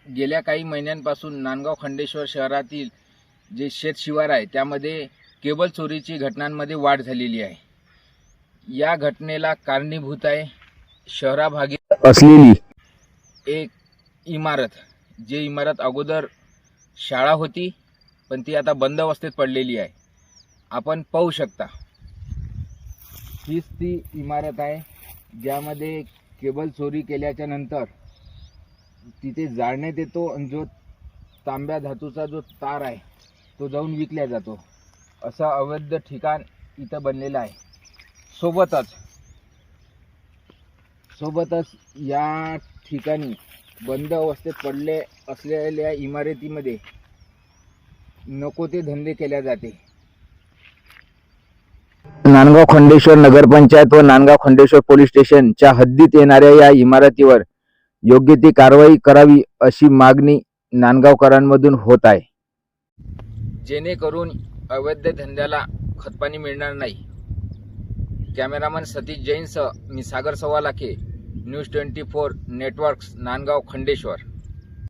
गेल्या काही महिन्यांपासून नांदगाव खंडेश्वर शहरातील जे शेत शिवार आहे त्यामध्ये केबल चोरीची घटनांमध्ये वाढ झालेली आहे। या घटनेला कारणीभूत आहे शहराभागी असलेली एक इमारत, जी इमारत अगोदर शाळा होती पण ती आता बंद अवस्थेत पडलेली आहे। आपण पाहू शकता हीच ती इमारत आहे ज्यामध्ये केबल चोरी केल्याच्या नंतर तिथे जाळण्यात येतो आणि जो तांब्या धातूचा जो तार आहे तो जाऊन विकला जातो। असा अवैध ठिकाण इथं बनलेलं आहे। सोबतच या ठिकाणी बंद अवस्थेत पडले असलेल्या इमारतीमध्ये नको ते धंदे केले जाते। नांदगाव खंडेश्वर नगरपंचायत व नांदगाव खंडेश्वर पोलीस स्टेशनच्या हद्दीत येणाऱ्या या इमारतीवर योग्य ती कारवाई करावी अशी मागणी नांदगावकरांमधून होत आहे, जेणेकरून अवैध धंद्याला खतपाणी मिळणार नाही। कॅमेरामन सतीश जैनसह मी सागर सवालाखे, न्यूज 24 नेटवर्क्स, नांदगाव खंडेश्वर।